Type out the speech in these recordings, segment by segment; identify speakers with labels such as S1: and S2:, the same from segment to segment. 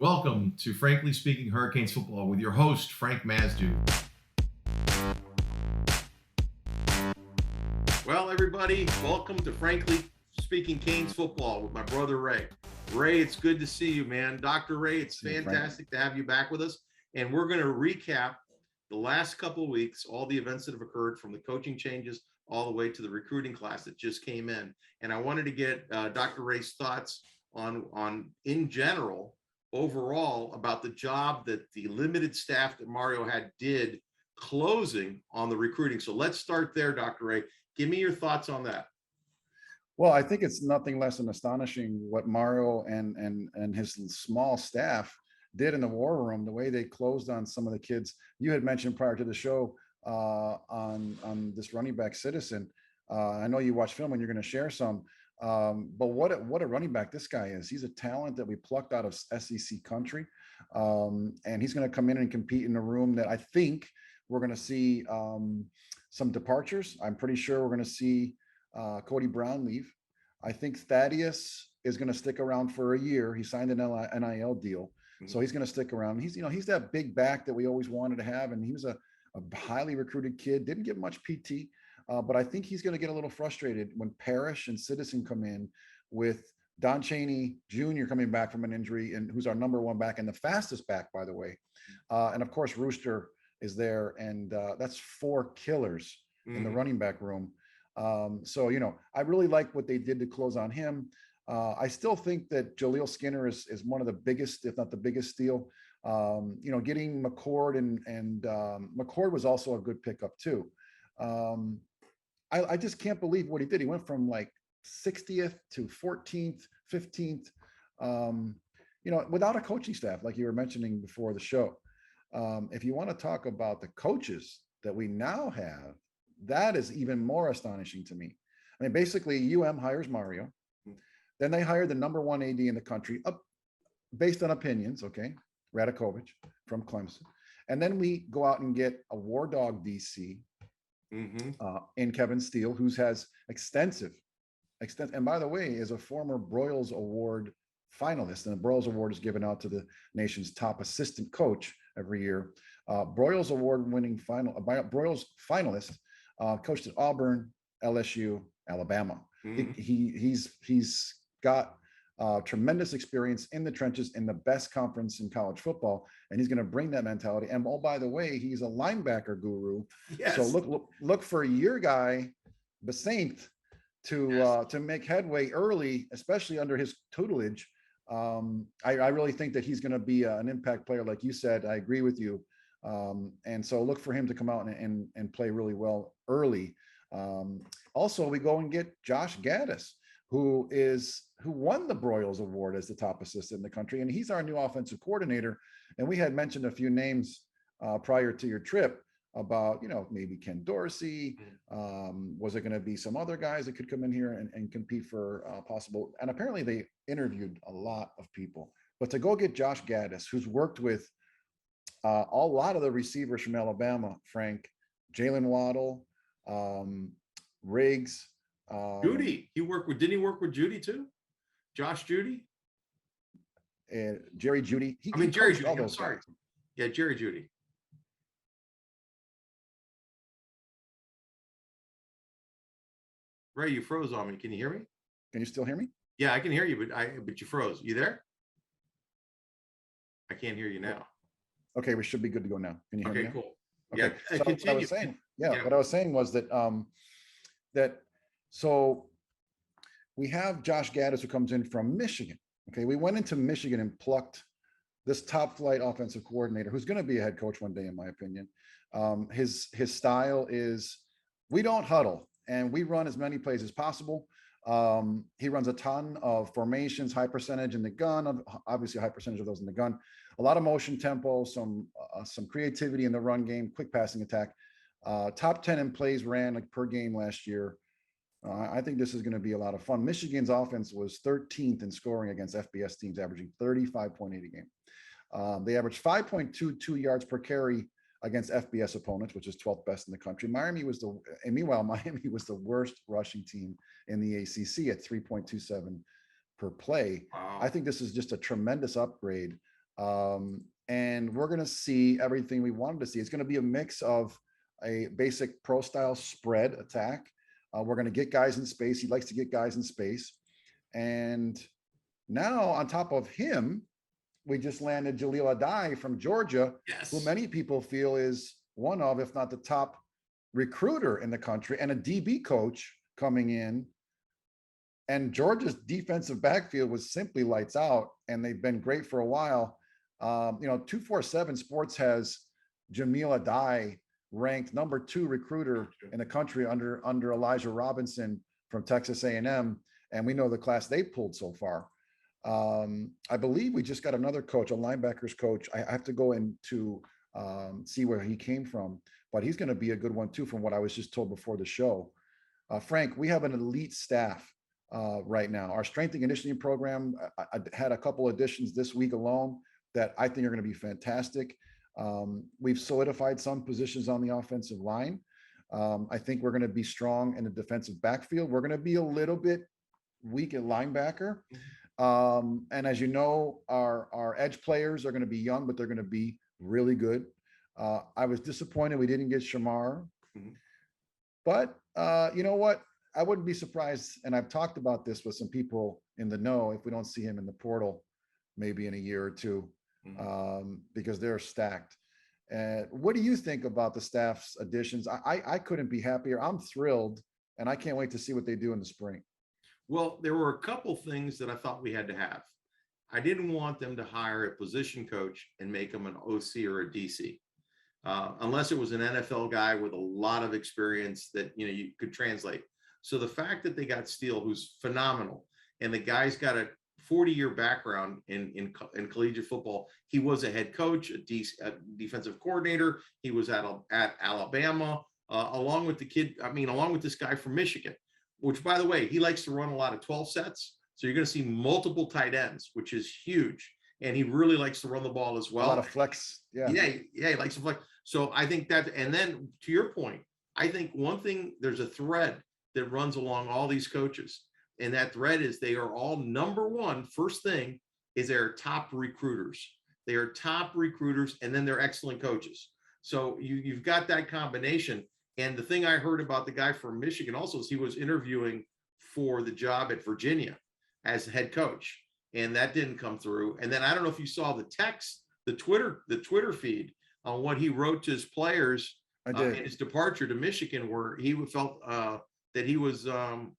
S1: Welcome to Frankly Speaking Hurricanes Football with your host, Frank Masdu. Well, everybody, welcome to Frankly Speaking Canes Football with my brother, Ray. Ray, it's good to see you, man. Dr. Ray, it's fantastic to have you back with us. And we're going to recap the last couple of weeks, all the events that have occurred from the coaching changes all the way to the recruiting class that just came in. And I wanted to get Dr. Ray's thoughts on in general, overall, about the job that the limited staff that Mario had did closing on the recruiting. So let's start there, Dr. Ray. Give me your thoughts on that.
S2: Well, I think it's nothing less than astonishing what Mario and his small staff did in the war room, the way they closed on some of the kids. You had mentioned prior to the show on this running back Citizen. I know you watch film and you're going to share some. But what a running back this guy is. He's a talent that we plucked out of SEC country. And he's going to come in and compete in a room that I think we're going to see some departures. I'm pretty sure we're going to see Cody Brown leave. I think Thaddeus is going to stick around for a year. He signed an NIL deal, so he's going to stick around. He's that big back that we always wanted to have, and he was a highly recruited kid. Didn't get much PT, but I think he's going to get a little frustrated when Parrish and Citizen come in with Don Chaney Jr. coming back from an injury, and who's our number one back and the fastest back, by the way. And of course, Rooster is there, and that's four killers in the running back room. So, I really like what they did to close on him. I still think that Jaleel Skinner is one of the biggest, if not the biggest steal. Getting McCord and McCord was also a good pickup too. I just can't believe what he did. He went from like 60th to 14th, 15th, without a coaching staff, like you were mentioning before the show. If you want to talk about the coaches that we now have, that is even more astonishing to me. I mean, basically, hires Mario. Then they hire the number one AD in the country, based on opinions, okay, Radakovich from Clemson. And then we go out and get a War Dog DC in Kevin Steele, who has extensive. And by the way, is a former Broyles Award finalist. And the Broyles Award is given out to the nation's top assistant coach every year. Broyles Award-winning Broyles finalist. Coached at Auburn, LSU, Alabama. He's got tremendous experience in the trenches in the best conference in college football, and he's going to bring that mentality. And oh, by the way, he's a linebacker guru. Yes. So look for your guy, Basaint, to make headway early, especially under his tutelage. I really think that he's going to be an impact player, like you said. I agree with you. And so look for him to come out and play really well early. Also, we go and get Josh Gaddis, who won the Broyles Award as the top assistant in the country. And he's our new offensive coordinator. And we had mentioned a few names prior to your trip about, maybe Ken Dorsey. Was it going to be some other guys that could come in here and compete for possible? And apparently they interviewed a lot of people. But to go get Josh Gaddis, who's worked with a lot of the receivers from Alabama, Frank, Jalen Waddle, Riggs,
S1: Judy. Didn't he work with Judy too? Josh Judy?
S2: Jerry Judy.
S1: Jerry Judy. I'm sorry. Guys. Yeah, Jerry Judy. Ray, you froze on me. Can you hear me?
S2: Can you still hear me?
S1: Yeah, I can hear you, but you froze. You there? I can't hear you now.
S2: Okay, we should be good to go now. Can you hear me?
S1: Okay, cool.
S2: Okay. Yeah, so what I was saying was that so we have Josh Gaddis, who comes in from Michigan. Okay, we went into Michigan and plucked this top flight offensive coordinator who's going to be a head coach one day, in my opinion. His style is, we don't huddle and we run as many plays as possible. He runs a ton of formations, high percentage in the gun, obviously a high percentage of those in the gun, a lot of motion tempo, some creativity in the run game, quick passing attack, top 10 in plays ran like per game last year. I think this is going to be a lot of fun. Michigan's offense was 13th in scoring against FBS teams, averaging 35.8 a game. They averaged 5.22 yards per carry against FBS opponents, which is 12th best in the country. Meanwhile, Miami was the worst rushing team in the ACC at 3.27 per play. Wow. I think this is just a tremendous upgrade. And we're going to see everything we wanted to see. It's going to be a mix of a basic pro style spread attack. We're going to get guys in space. He likes to get guys in space. And now on top of him, we just landed Jaleel Adai from Georgia, who
S1: Yes.
S2: many people feel is one of, if not the top recruiter in the country, and a DB coach coming in. And Georgia's defensive backfield was simply lights out, and they've been great for a while. 247 Sports has Jamil Adai ranked number 2 recruiter in the country under Elijah Robinson from Texas A&M, and we know the class they pulled so far. I believe we just got another coach, a linebackers coach. I have to go into see where he came from, but he's going to be a good one too, from what I was just told before the show. Frank, we have an elite staff right now. Our strength and conditioning program, I had a couple additions this week alone that I think are going to be fantastic. We've solidified some positions on the offensive line. I think we're going to be strong in the defensive backfield. We're going to be a little bit weak at linebacker. And as you know, our edge players are going to be young, but they're going to be really good. I was disappointed we didn't get Shamar, but you know what? I wouldn't be surprised, and I've talked about this with some people in the know, if we don't see him in the portal maybe in a year or two, because they're stacked. What do you think about the staff's additions? I couldn't be happier. I'm thrilled, and I can't wait to see what they do in the spring.
S1: Well, there were a couple things that I thought we had to have. I didn't want them to hire a position coach and make him an OC or a DC, unless it was an NFL guy with a lot of experience that you could translate. So the fact that they got Steele, who's phenomenal, and the guy's got a 40-year background in collegiate football. He was a head coach, a defensive coordinator. He was at Alabama, along with this guy from Michigan, which, by the way, he likes to run a lot of 12 sets. So you're going to see multiple tight ends, which is huge. And he really likes to run the ball as well.
S2: A lot of flex. Yeah,
S1: he likes to flex. So I think that, and then to your point, I think one thing, there's a thread that runs along all these coaches. And that thread is they are all number one. First thing is they're top recruiters. They are top recruiters, and then they're excellent coaches. So you've got that combination. And the thing I heard about the guy from Michigan also is he was interviewing for the job at Virginia as head coach, and that didn't come through. And then I don't know if you saw the text, the Twitter feed on what he wrote to his players in his departure to Michigan, where he felt that he wasn't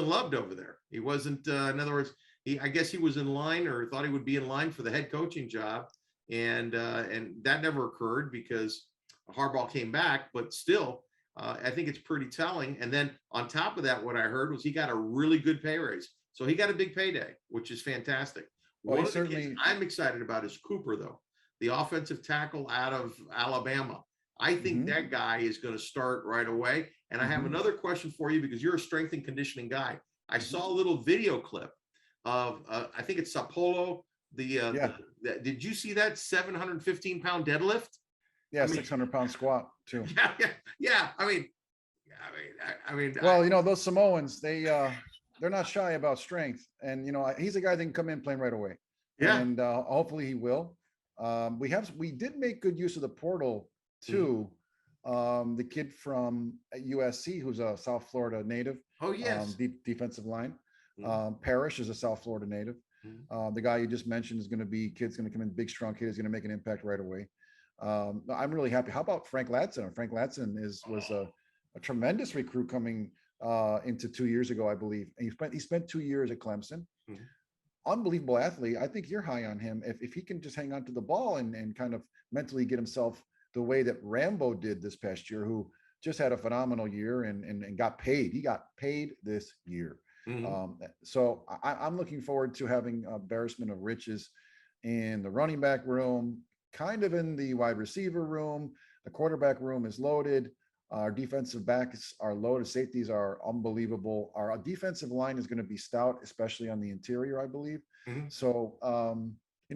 S1: loved over there. He wasn't, in other words, I guess he was in line, or thought he would be in line for the head coaching job. And that never occurred because Harbaugh came back, but still, I think it's pretty telling. And then on top of that, what I heard was he got a really good pay raise. So he got a big payday, which is fantastic.
S2: Well,
S1: One of the kids I'm excited about is Cooper, though, the offensive tackle out of Alabama. I think that guy is going to start right away. And I have another question for you, because you're a strength and conditioning guy. I saw a little video clip of, I think it's Sao Paulo. Did you see that 715-pound deadlift?
S2: Yeah, 600-pound squat too.
S1: Yeah.
S2: Well, those Samoans, they're not shy about strength, and he's a guy that can come in playing right away.
S1: Yeah,
S2: and hopefully he will. We did make good use of the portal too. The kid from USC, who's a South Florida native.
S1: Oh yes.
S2: Defensive line. Parrish is a South Florida native. The guy you just mentioned is going to be come in, big, strong kid, is going to make an impact right away. I'm really happy. How about Frank Ladson? Frank Ladson was a tremendous recruit coming into 2 years ago, I believe. And he spent 2 years at Clemson. Unbelievable athlete. I think you're high on him. If he can just hang on to the ball and kind of mentally get himself the way that Rambo did this past year, who just had a phenomenal year and got paid. He got paid this year. So I'm looking forward to having a embarrassment of riches in the running back room, kind of in the wide receiver room. The quarterback room is loaded. Our defensive backs are loaded. Safeties are unbelievable. Our defensive line is going to be stout, especially on the interior, I believe. So,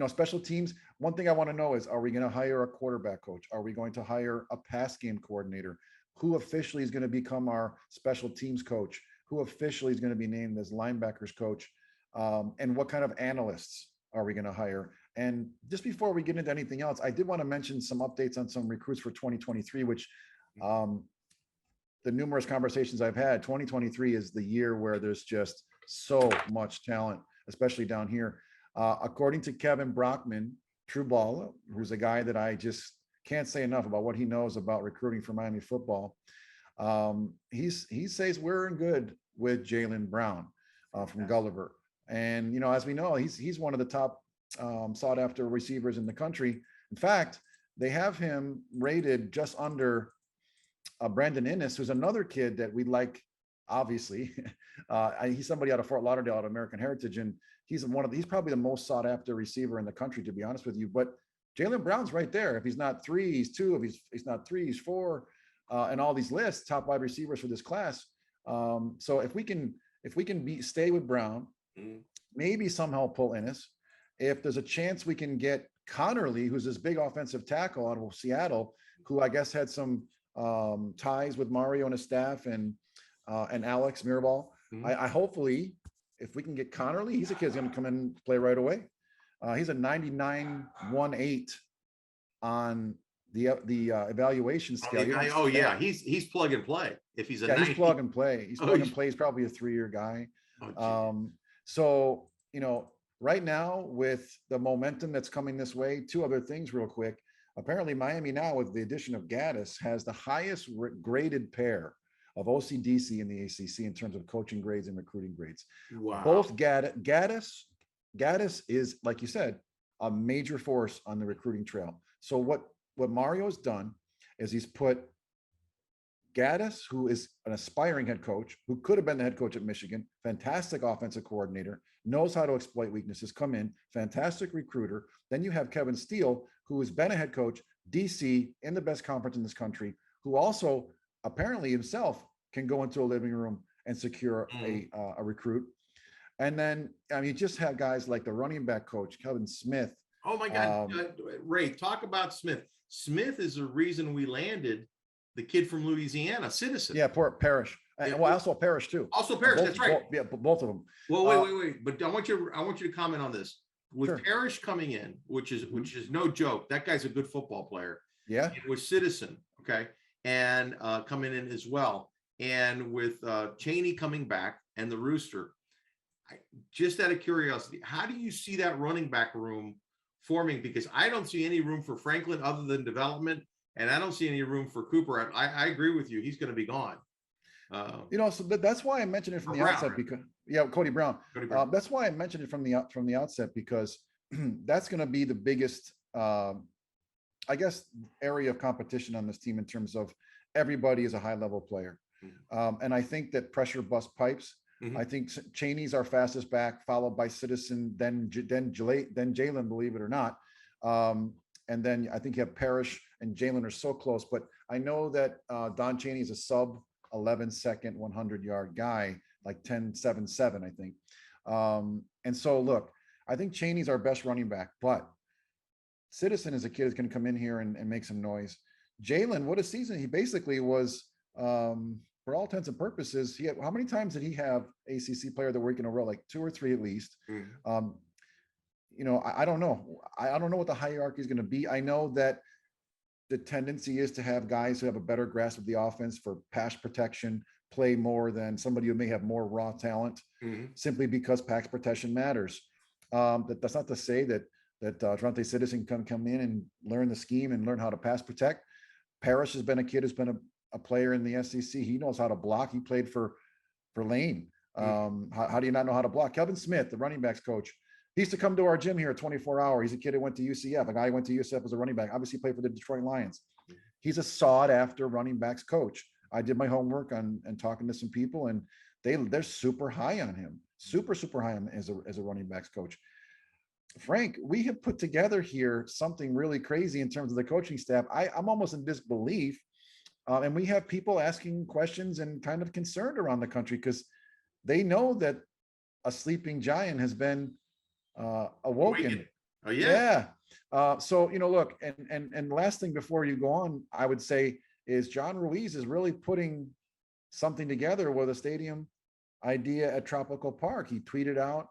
S2: special teams. One thing I want to know is, are we going to hire a quarterback coach? Are we going to hire a pass game coordinator? Who officially is going to become our special teams coach? Who officially is going to be named as linebackers coach? And what kind of analysts are we going to hire? And just before we get into anything else, I did want to mention some updates on some recruits for 2023, which the numerous conversations I've had, 2023 is the year where there's just so much talent, especially down here. According to Kevin Brockman, True Ball, who's a guy that I just can't say enough about what he knows about recruiting for Miami football. He says we're in good with Jaylen Brown from Gulliver. And, you know, as we know, he's one of the top sought after receivers in the country. In fact, they have him rated just under Brandon Innes, who's another kid that we like, obviously. He's somebody out of Fort Lauderdale, out of American Heritage, and he's probably the most sought after receiver in the country, to be honest with you. But Jaylen Brown's right there. If he's not 3, he's 2. If he's not 3, he's 4. And all these lists, top wide receivers for this class. So if we can stay with Brown, maybe somehow pull Innes. If there's a chance we can get Connerly, who's this big offensive tackle out of Seattle, who I guess had some ties with Mario and his staff and Alex Mirabal. I hopefully, if we can get Connerly, he's a kid who's going to come in and play right away. He's a 99.18 on the evaluation scale.
S1: He's plug and play. If he's
S2: he's plug and play. He's plug and play. He's probably a 3-year guy. So, you know, right now with the momentum that's coming this way, 2 other things real quick. Apparently Miami now, with the addition of Gaddis, has the highest graded pair of OCDC in the ACC in terms of coaching grades and recruiting grades.
S1: Wow.
S2: Both Gaddis is, like you said, a major force on the recruiting trail. So what Mario's done is he's put Gaddis, who is an aspiring head coach, who could have been the head coach at Michigan, fantastic offensive coordinator, knows how to exploit weaknesses, come in, fantastic recruiter. Then you have Kevin Steele, who has been a head coach, DC, in the best conference in this country, who also apparently himself can go into a living room and secure a recruit. And then, I mean, you just have guys like the running back coach, Kevin Smith.
S1: Oh my God, Ray, talk about Smith. Smith is the reason we landed the kid from Louisiana, Citizen.
S2: Yeah, Parrish. Well, also Parrish too.
S1: Also Parrish, that's right.
S2: Both of them.
S1: Well, wait. But I want you to comment on this. With Parrish coming in, which is no joke. That guy's a good football player.
S2: Yeah.
S1: And with Citizen, okay, and coming in as well, and with Chaney coming back and the Rooster. Just out of curiosity, how do you see that running back room forming? Because I don't see any room for Franklin other than development, and I don't see any room for Cooper. I agree with you. He's going to be gone.
S2: You know, so that's why I mentioned it from the outset, because Cody Brown. That's why I mentioned it from the outset, because that's going to be the biggest, I guess, area of competition on this team in terms of everybody is a high level player. And I think that pressure bust pipes. I think Chaney's our fastest back, followed by Citizen, then Jaylen, believe it or not. And then I think you have Parrish and Jaylen are so close, but I know that Don Chaney is a sub 11 second 100-yard guy, like 10.77, I think. And so look, I think Chaney's our best running back, but Citizen is a kid who's going to come in here and make some noise. Jaylen, what a season. He basically was, for all intents and purposes, he had, how many times did he have ACC player of the week in a row? Like 2 or 3 at least. You know, I don't know. I don't know what the hierarchy is going to be. I know that the tendency is to have guys who have a better grasp of the offense for pass protection play more than somebody who may have more raw talent, simply because pass protection matters. That's not to say that Trante Citizen can come in and learn the scheme and learn how to pass protect. Parrish has been a kid who's been a player in the SEC. He knows how to block. He played for Lane. How do you not know how to block? Kevin Smith, the running backs coach, he used to come to our gym here at 24 Hour. He's a kid who went to UCF. A guy who went to UCF as a running back. Obviously played for the Detroit Lions. He's a sought after running backs coach. I did my homework on and talking to some people, and they're super high on him. Super high on him as a running backs coach. Frank, we have put together here something really crazy in terms of the coaching staff. I'm almost in disbelief. And we have people asking questions and kind of concerned around the country because they know that a sleeping giant has been awoken.
S1: Oh yeah.
S2: So, you know, look, and last thing before you go on, I would say is John Ruiz is really putting something together with a stadium idea at Tropical Park. He tweeted out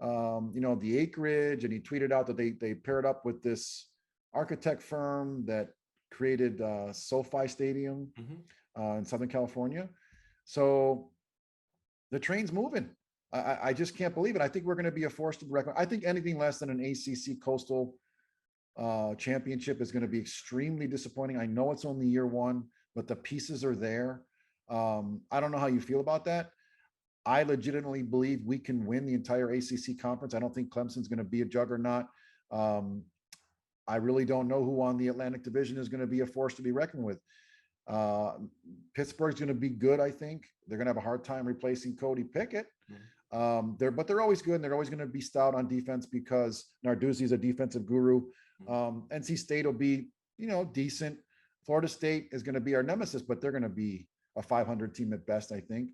S2: the acreage, and he tweeted out that they paired up with this architect firm that created SoFi Stadium in Southern California. So the train's moving. I just can't believe it. I think we're going to be a force to be reckoned. I think anything less than an ACC Coastal championship is going to be extremely disappointing. I know it's only year one, but the pieces are there. I don't know how you feel about that. I legitimately believe we can win the entire ACC conference. I don't think Clemson's going to be a juggernaut. I really don't know who on the Atlantic Division is going to be a force to be reckoned with. Pittsburgh's going to be good. I think they're going to have a hard time replacing Cody Pickett. But they're always good, and they're always going to be stout on defense because Narduzzi's a defensive guru. NC State will be, decent. Florida State is going to be our nemesis, but they're going to be a 500 team at best, I think.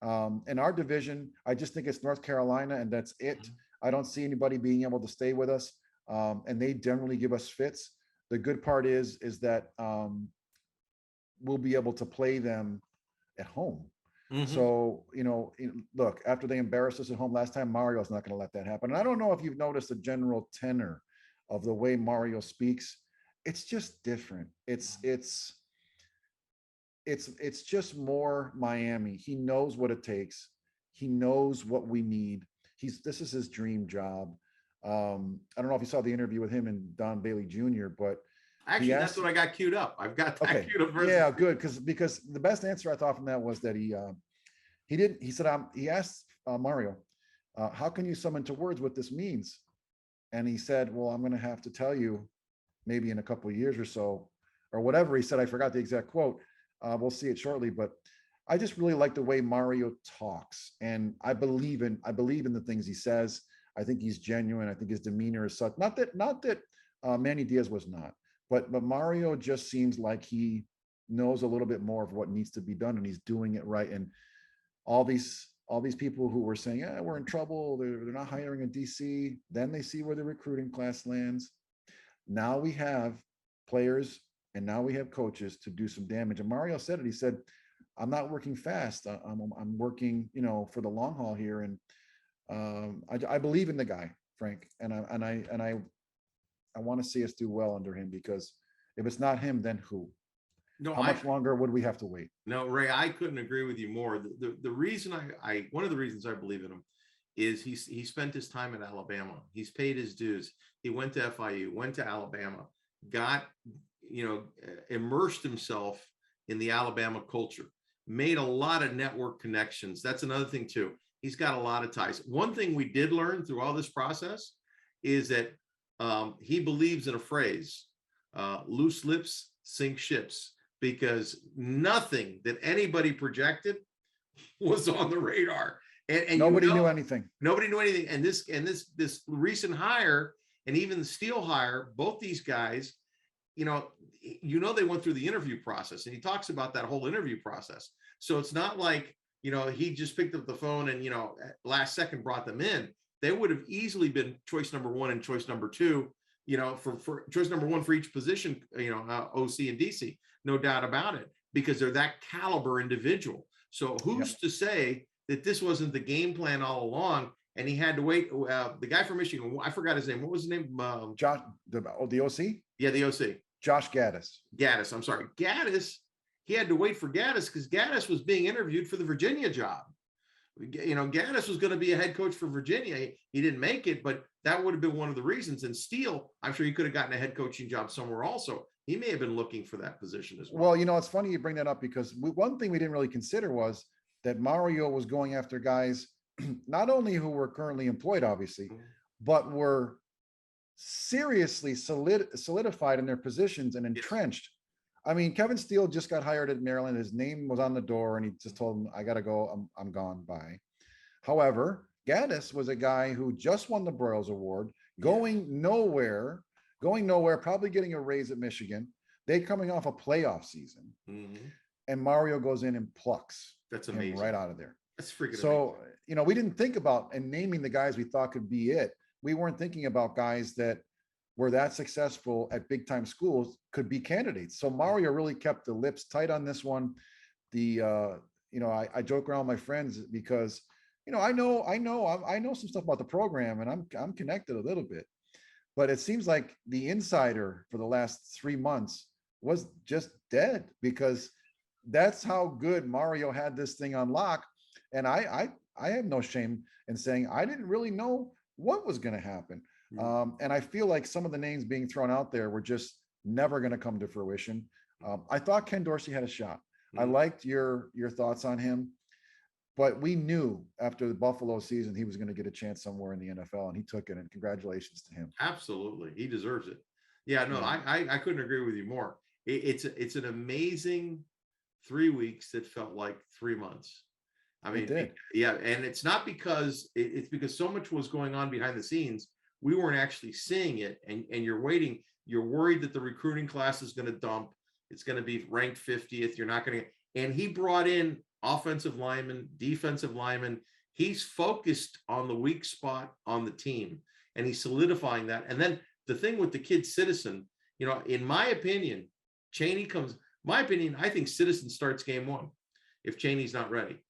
S2: In our division, I just think it's North Carolina, and that's it. I don't see anybody being able to stay with us, and they generally give us fits. The good part is that we'll be able to play them at home. So, look, after they embarrassed us at home last time, Mario's not going to let that happen. And I don't know if you've noticed the general tenor of the way Mario speaks. It's just different. It's just more Miami. He knows what it takes. He knows what we need. This is his dream job. I don't know if you saw the interview with him and Don Bailey Jr., but
S1: actually, that's what I got queued up. I've got that queued up.
S2: Yeah, good. Because the best answer I thought from that was that he asked Mario, how can you sum into words what this means? And he said, well, I'm going to have to tell you maybe in a couple of years or so, or whatever he said. I forgot the exact quote. We'll see it shortly, but I just really like the way Mario talks, and I believe in the things he says. I think he's genuine. I think his demeanor is such. Not that Manny Diaz was not, but Mario just seems like he knows a little bit more of what needs to be done, and he's doing it right. And all these people who were saying, yeah, we're in trouble, they're not hiring a DC, then they see where the recruiting class lands. Now we have players and now we have coaches to do some damage. And Mario said it. He said, I'm not working fast. I'm working, for the long haul here. And I believe in the guy, Frank. And I want to see us do well under him, because if it's not him, then who?
S1: No,
S2: how much longer would we have to wait?
S1: No, Ray, I couldn't agree with you more. The reason one of the reasons I believe in him is he spent his time at Alabama. He's paid his dues. He went to FIU, went to Alabama, got, immersed himself in the Alabama culture, made a lot of network connections. That's another thing too. He's got a lot of ties. One thing we did learn through all this process is that he believes in a phrase, loose lips sink ships, because nothing that anybody projected was on the radar. And
S2: nobody knew anything.
S1: Nobody knew anything. And this recent hire, and even the Steele hire, both these guys, they went through the interview process, and he talks about that whole interview process. So it's not like, he just picked up the phone and, last second brought them in. They would have easily been choice number one and choice number two, for choice number one for each position, OC and DC, no doubt about it, because they're that caliber individual. So who's to say that this wasn't the game plan all along, and he had to wait? The guy from Michigan, I forgot his name. What was his name?
S2: Josh, the OC?
S1: Yeah, the OC.
S2: Josh Gaddis.
S1: I'm sorry. Gaddis, he had to wait for Gaddis because Gaddis was being interviewed for the Virginia job. Gaddis was going to be a head coach for Virginia. He didn't make it, but that would have been one of the reasons. And Steele, I'm sure he could have gotten a head coaching job somewhere also. He may have been looking for that position as well.
S2: Well, it's funny you bring that up, because one thing we didn't really consider was that Mario was going after guys not only who were currently employed, obviously, but were seriously solidified in their positions and entrenched. I mean, Kevin Steele just got hired at Maryland. His name was on the door, and he just told him, I got to go. I'm gone. Bye. However, Gaddis was a guy who just won the Broyles Award, going nowhere, probably getting a raise at Michigan. They coming off a playoff season. And Mario goes in and plucks.
S1: That's amazing.
S2: Right out of there.
S1: That's freaking
S2: amazing. We didn't think about and naming the guys we thought could be it. We weren't thinking about guys that were that successful at big time schools could be candidates. So Mario really kept the lips tight on this one. I joke around with my friends because, I know some stuff about the program, and I'm connected a little bit, but it seems like the insider for the last 3 months was just dead, because that's how good Mario had this thing on lock. And I have no shame in saying I didn't really know what was going to happen. And I feel like some of the names being thrown out there were just never going to come to fruition. I thought Ken Dorsey had a shot. I liked your thoughts on him, but we knew after the Buffalo season he was going to get a chance somewhere in the NFL, and he took it. And congratulations to him.
S1: Absolutely, he deserves it. Yeah, no, I couldn't agree with you more. It's an amazing 3 weeks that felt like 3 months. I mean, yeah, and it's not because it's because so much was going on behind the scenes. We weren't actually seeing it, and you're waiting. You're worried that the recruiting class is going to dump. It's going to be ranked 50th. You're not going to. And he brought in offensive linemen, defensive linemen. He's focused on the weak spot on the team, and he's solidifying that. And then the thing with the kid Citizen, in my opinion, Chaney comes. My opinion, I think Citizen starts game one if Chaney's not ready.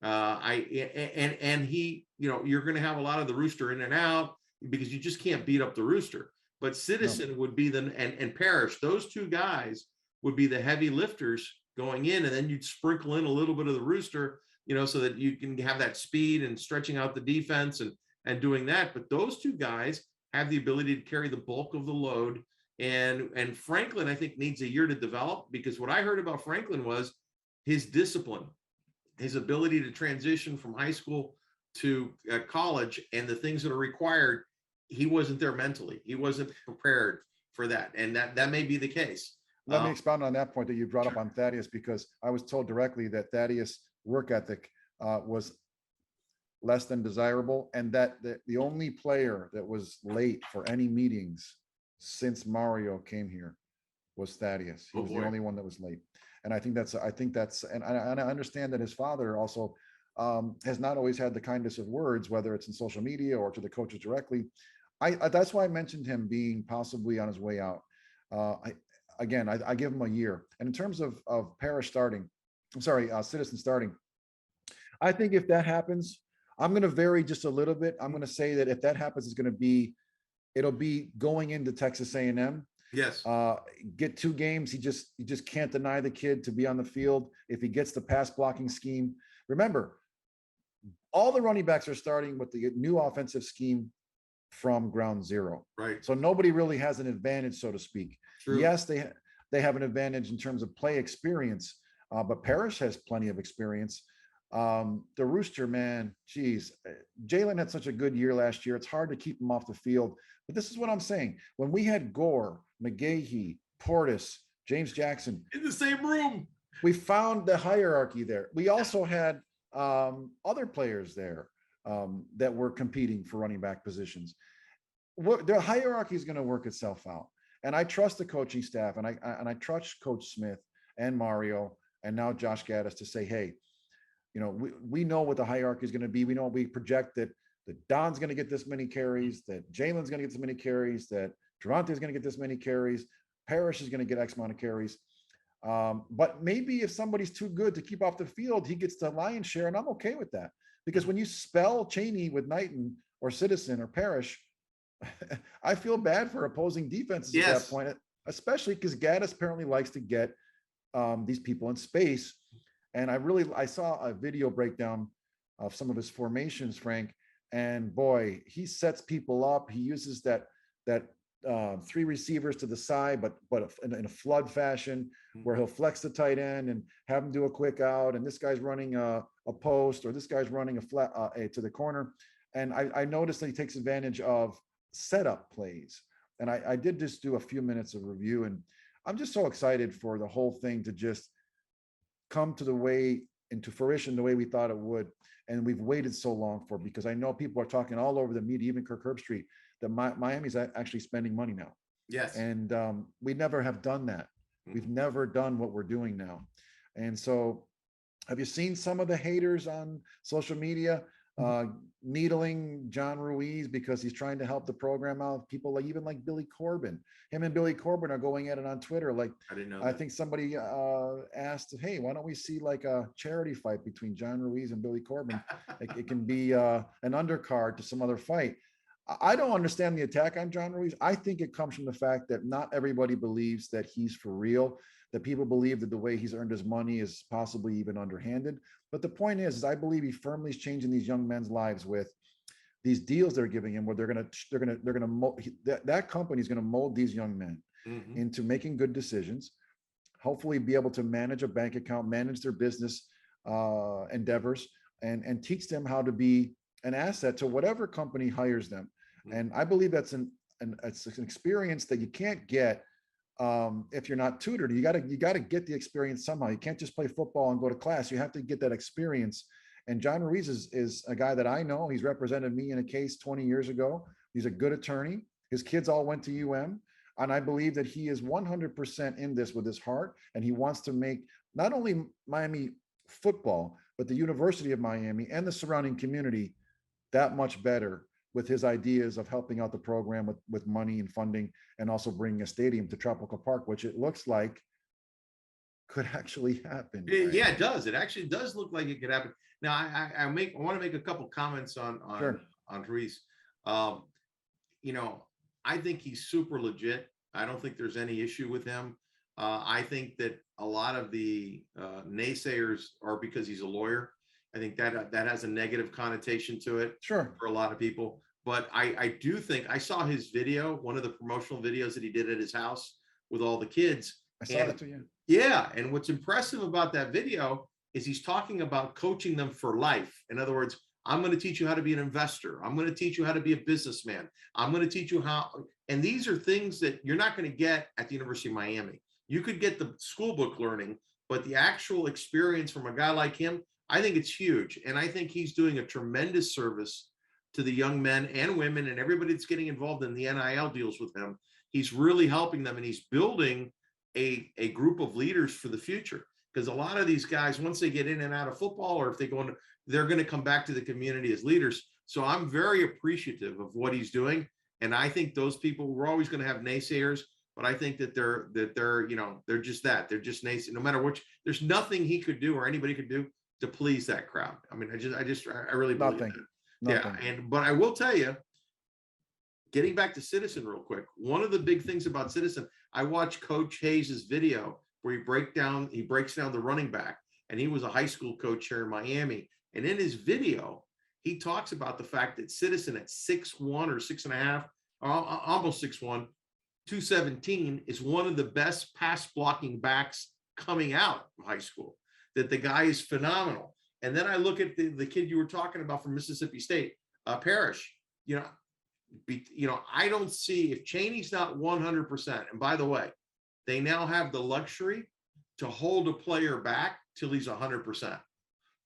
S1: He, you're going to have a lot of the Rooster in and out because you just can't beat up the Rooster. But Citizen would be and Parrish, those two guys would be the heavy lifters going in, and then you'd sprinkle in a little bit of the Rooster, so that you can have that speed and stretching out the defense and doing that. But those two guys have the ability to carry the bulk of the load. And Franklin, I think, needs a year to develop, because what I heard about Franklin was his discipline, his ability to transition from high school to college, and the things that are required. He wasn't there mentally. He wasn't prepared for that. And that may be the case.
S2: Let me expound on that point that you brought up on Thaddeus, because I was told directly that Thaddeus' work ethic was less than desirable, and that the only player that was late for any meetings since Mario came here was Thaddeus. He was the only one that was late. And I think that's, and I understand that his father also has not always had the kindness of words, whether it's in social media or to the coaches directly. That's why I mentioned him being possibly on his way out. I give him a year. And in terms of Citizen starting, I think if that happens, I'm going to vary just a little bit. I'm going to say that if that happens, it'll be going into Texas A&M.
S1: Yes.
S2: Get 2 games. You just can't deny the kid to be on the field if he gets the pass blocking scheme. Remember, all the running backs are starting with the new offensive scheme from ground zero.
S1: Right.
S2: So nobody really has an advantage, so to speak. True. Yes, they have an advantage in terms of play experience, but Parrish has plenty of experience. The Rooster, man, geez, Jalen had such a good year last year. It's hard to keep him off the field. But this is what I'm saying. When we had Gore, McGahee, Portis, James Jackson
S1: in the same room,
S2: we found the hierarchy there. We also had other players there that were competing for running back positions. The hierarchy is going to work itself out. And I trust the coaching staff, and I trust Coach Smith and Mario and now Josh Gaddis to say, hey, we know what the hierarchy is going to be. We project that Don's going to get this many carries, that Jalen's going to get this many carries, that Javonte is going to get this many carries, Parrish is going to get X amount of carries. But maybe if somebody's too good to keep off the field, he gets the lion's share, and I'm okay with that. Because when you spell Chaney with Knighton or Citizen or Parrish, I feel bad for opposing defenses at that point, especially because Gaddis apparently likes to get these people in space. And I saw a video breakdown of some of his formations, Frank, and boy, he sets people up. He uses that 3 receivers to the side, but in a flood fashion, where he'll flex the tight end and have him do a quick out, and this guy's running a post, or this guy's running a flat to the corner. And I noticed that he takes advantage of setup plays. And I did just do a few minutes of review, and I'm just so excited for the whole thing to just come into fruition the way we thought it would. And we've waited so long for, because I know people are talking all over the media, even Kirk Herbstreit, that Miami's actually spending money now.
S1: Yes.
S2: And we never have done that. We've never done what we're doing now. And so have you seen some of the haters on social media needling John Ruiz because he's trying to help the program out. People like even like Billy Corbin. Him and Billy Corbin are going at it on Twitter. Like
S1: I didn't know
S2: I
S1: that.
S2: think somebody asked, "Hey, why don't we see like a charity fight between John Ruiz and Billy Corbin? It can be an undercard to some other fight." I don't understand the attack on John Ruiz. I think it comes from the fact that not everybody believes that he's for real, that people believe that the way he's earned his money is possibly even underhanded. But the point is I believe he firmly is changing these young men's lives with these deals they're giving him, where they're gonna mold, that company is gonna mold these young men into making good decisions, hopefully be able to manage a bank account, manage their business endeavors, and teach them how to be an asset to whatever company hires them. And I believe that's it's an experience that you can't get if you're not tutored. You gotta get the experience somehow. You can't just play football and go to class. You have to get that experience. And John Ruiz is a guy that I know. He's represented me in a case 20 years ago. He's a good attorney. His kids all went to UM. And I believe that he is 100% in this with his heart. And he wants to make not only Miami football, but the University of Miami and the surrounding community that much better with his ideas of helping out the program with money and funding, and also bringing a stadium to Tropical Park, which it looks like could actually happen.
S1: Yeah, it does. It actually does look like it could happen. Now, I want to make a couple comments on
S2: Sure.
S1: Ruiz. You know, I think he's super legit. I don't think there's any issue with him. I think that a lot of the naysayers are because he's a lawyer. I think that has a negative connotation to it.
S2: Sure.
S1: For a lot of people. But I do think I saw his video, one of the promotional videos that he did at his house with all the kids.
S2: I saw that too. Yeah.
S1: Yeah. And what's impressive about that video is he's talking about coaching them for life. In other words, I'm going to teach you how to be an investor. I'm going to teach you how to be a businessman. I'm going to teach you how. And these are things that you're not going to get at the University of Miami. You could get the school book learning, but the actual experience from a guy like him, I think it's huge. And I think he's doing a tremendous service to the young men and women and everybody that's getting involved in the NIL deals with him. He's really helping them, and he's building a group of leaders for the future. Because a lot of these guys, once they get in and out of football, or if they go into, they're going to come back to the community as leaders. So I'm very appreciative of what he's doing. And I think those people, we're always going to have naysayers, but I think that they're, you know, they're just that. They're just naysayers. No matter which, there's nothing he could do or anybody could do to please that crowd. I mean, I really believe that.
S2: Nothing.
S1: Yeah. But I will tell you, getting back to Citizen real quick, one of the big things about Citizen, I watched Coach Hayes's video where he breaks down the running back, and he was a high school coach here in Miami. And in his video, he talks about the fact that Citizen at 6'1" or 6.5, almost 6'1", 217 is one of the best pass blocking backs coming out of high school, that the guy is phenomenal. And then I look at the kid you were talking about from Mississippi State, Parrish. You know, I don't see, if Chaney's not 100%. And by the way, they now have the luxury to hold a player back till he's 100%,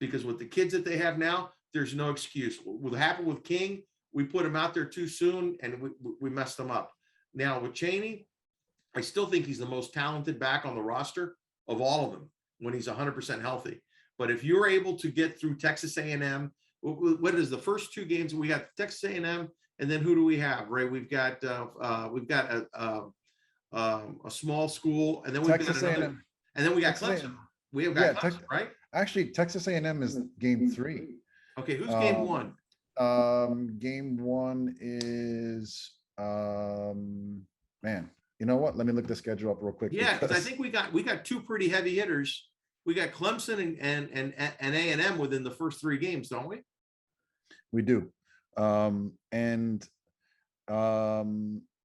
S1: because with the kids that they have now, there's no excuse. What happened with King, we put him out there too soon and we messed him up. Now with Chaney, I still think he's the most talented back on the roster of all of them when he's 100% healthy. But if you're able to get through Texas A&M, what is the first two games? We got Texas A&M, and then who do we have, Ray? We've got a small school, and then we've
S2: Texas
S1: got another,
S2: A&M.
S1: And then we got
S2: Texas
S1: Clemson.
S2: A&M.
S1: We have got Clemson, right?
S2: Actually, Texas A&M is game 3.
S1: Okay, who's game 1?
S2: Game 1 is man. You know what? Let me look the schedule up real quick.
S1: Yeah, because I think we got two pretty heavy hitters. We got Clemson and A&M within the first 3 games, don't we?
S2: We do.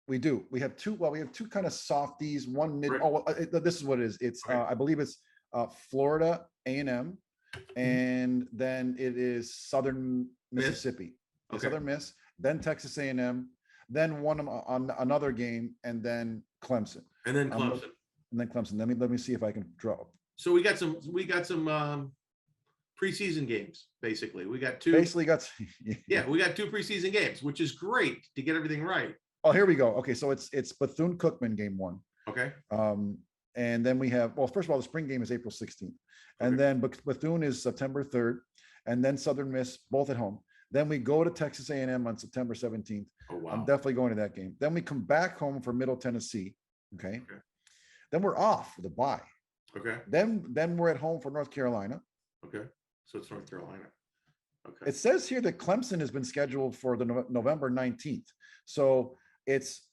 S2: We do. We have two. Well, we have two kind of softies. One mid. Right. Oh, this is what it is. It's right. I believe it's Florida A&M, and then it is Southern Mississippi. Okay. Southern Miss, then Texas A&M, then one on another game, and then Clemson.
S1: And then Clemson.
S2: Let me see if I can draw.
S1: So we got some preseason games. Basically, we got 2.
S2: Basically,
S1: yeah, we got 2 preseason games, which is great to get everything right.
S2: Oh, here we go. Okay, so it's Bethune-Cookman game 1.
S1: Okay.
S2: And then we have, well, first of all, the spring game is April 16th. And then Bethune is September 3rd. And then Southern Miss, both at home. Then we go to Texas A&M on September 17th.
S1: Oh, wow.
S2: I'm definitely going to that game. Then we come back home for Middle Tennessee. Okay.
S1: Okay.
S2: Then we're off for the bye.
S1: Okay.
S2: Then we're at home for North Carolina.
S1: Okay. So it's North Carolina. Okay.
S2: It says here that Clemson has been scheduled for the November 19th. So it's